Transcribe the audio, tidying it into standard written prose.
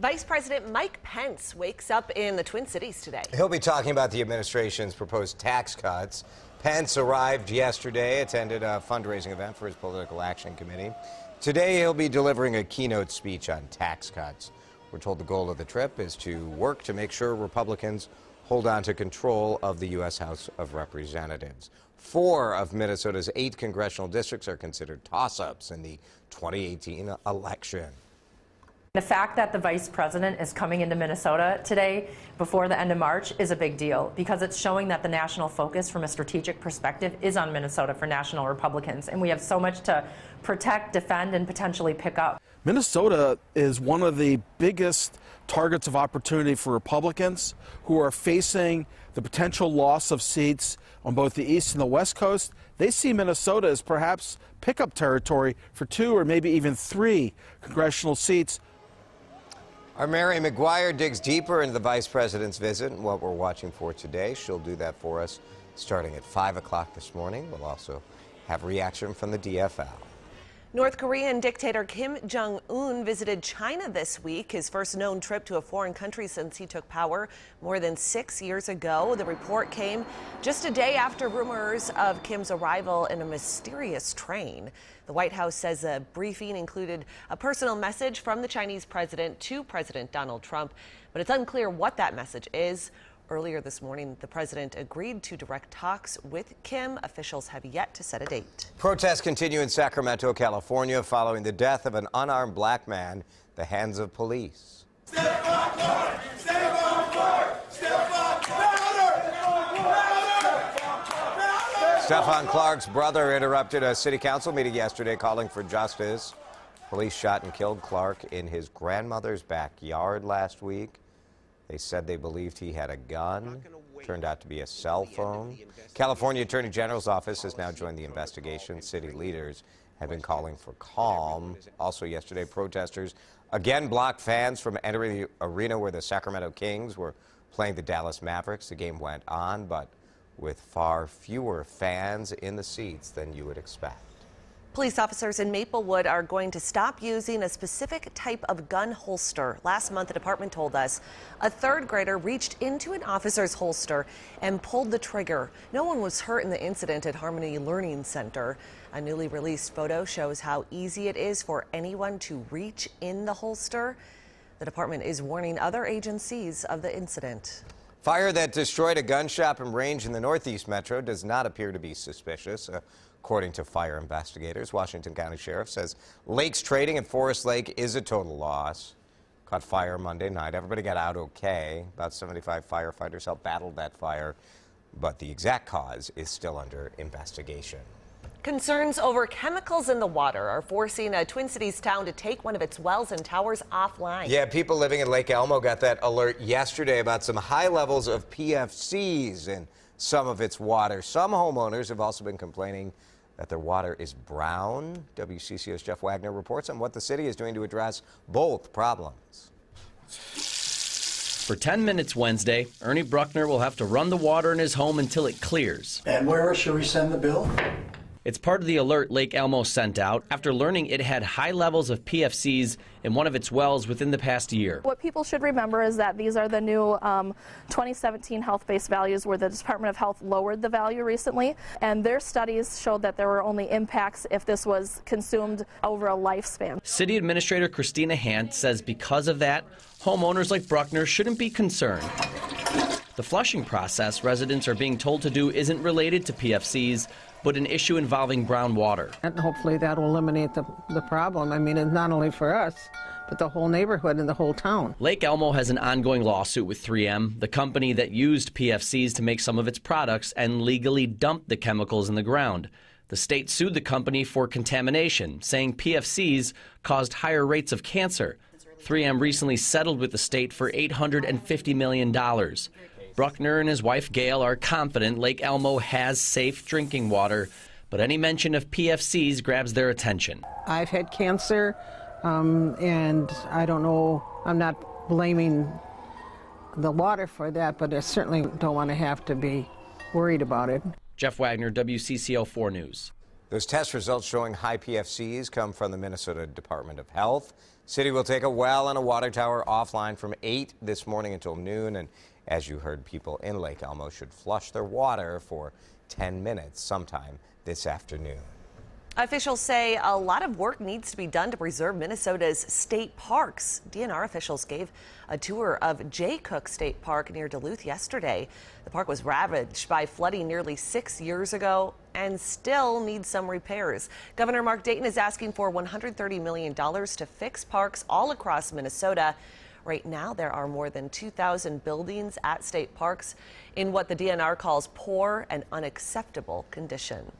Vice President Mike Pence wakes up in the Twin Cities today. He'll be talking about the administration's proposed tax cuts. Pence arrived yesterday, attended a fundraising event for his political action committee. Today, he'll be delivering a keynote speech on tax cuts. We're told the goal of the trip is to work to make sure Republicans hold on to control of the U.S. House of Representatives. 4 of Minnesota's 8 congressional districts are considered toss-ups in the 2018 election. The fact that the vice president is coming into Minnesota today before the end of March is a big deal because it's showing that the national focus from a strategic perspective is on Minnesota for national Republicans. And we have so much to protect, defend, and potentially pick up. Minnesota is one of the biggest targets of opportunity for Republicans who are facing the potential loss of seats on both the East and the West Coast. They see Minnesota as perhaps pickup territory for 2 or maybe even 3 congressional seats. Our Mary McGuire digs deeper into the vice president's visit and what we're watching for today. She'll do that for us starting at 5 o'clock this morning. We'll also have reaction from the DFL. North Korean dictator Kim Jong-un visited China this week, his first known trip to a foreign country since he took power more than 6 years ago. The report came just a day after rumors of Kim's arrival in a mysterious train. The White House says a briefing included a personal message from the Chinese president to President Donald Trump, but it's unclear what that message is. Earlier this morning, the president agreed to direct talks with Kim. Officials have yet to set a date. Protests continue in Sacramento, California, following the death of an unarmed black man at the hands of police. Step on board! Step on board! Step on Stephon Clark's brother interrupted a city council meeting yesterday calling for justice. Police shot and killed Clark in his grandmother's backyard last week. They said they believed he had a gun. Turned out to be a cell phone. California Attorney General's office has now joined the investigation. City leaders have been calling for calm. Also yesterday, protesters again blocked fans from entering the arena where the Sacramento Kings were playing the Dallas Mavericks. The game went on, but with far fewer fans in the seats than you would expect. Police officers in Maplewood are going to stop using a specific type of gun holster. Last month, the department told us a 3rd grader reached into an officer's holster and pulled the trigger. No one was hurt in the incident at Harmony Learning Center. A newly released photo shows how easy it is for anyone to reach in the holster. The department is warning other agencies of the incident. Fire that destroyed a gun shop and range in the Northeast Metro does not appear to be suspicious. According to fire investigators, Washington County Sheriff says Lakes Trading at Forest Lake is a total loss. Caught fire Monday night. Everybody got out okay. About 75 firefighters helped battle that fire, but the exact cause is still under investigation. Concerns over chemicals in the water are forcing a Twin Cities town to take one of its wells and towers offline. Yeah, people living in Lake Elmo got that alert yesterday about some high levels of PFCs in some of its water. Some homeowners have also been complaining that their water is brown. WCCO's Jeff Wagner reports on what the city is doing to address both problems. For 10 minutes Wednesday, Ernie Bruckner will have to run the water in his home until it clears. And where should we send the bill? It's part of the alert Lake Elmo sent out after learning it had high levels of PFCs in one of its wells within the past year. What people should remember is that these are the new 2017 health-based values where the Department of Health lowered the value recently, and their studies showed that there were only impacts if this was consumed over a lifespan. City Administrator Christina Hant says because of that, homeowners like Bruckner shouldn't be concerned. The flushing process residents are being told to do isn't related to PFCs, but an issue involving brown water. And hopefully that will eliminate the problem. I mean, it's not only for us, but the whole neighborhood and the whole town. Lake Elmo has an ongoing lawsuit with 3M, the company that used PFCs to make some of its products and legally dumped the chemicals in the ground. The state sued the company for contamination, saying PFCs caused higher rates of cancer. 3M recently settled with the state for $850 million. Bruckner and his wife Gail are confident Lake Elmo has safe drinking water, but any mention of PFCs grabs their attention. I've had cancer, and I don't know, I'm not blaming the water for that, but I certainly don't want to have to be worried about it. Jeff Wagner, WCCO 4 News. Those test results showing high PFCs come from the Minnesota Department of Health. City will take a well and a water tower offline from 8 this morning until noon. And as you heard, people in Lake Elmo should flush their water for 10 minutes sometime this afternoon. Officials say a lot of work needs to be done to preserve Minnesota's state parks. DNR officials gave a tour of Jay Cook State Park near Duluth yesterday. The park was ravaged by flooding nearly 6 years ago and still needs some repairs. Governor Mark Dayton is asking for $130 million to fix parks all across Minnesota. Right now, there are more than 2,000 buildings at state parks in what the DNR calls poor and unacceptable condition.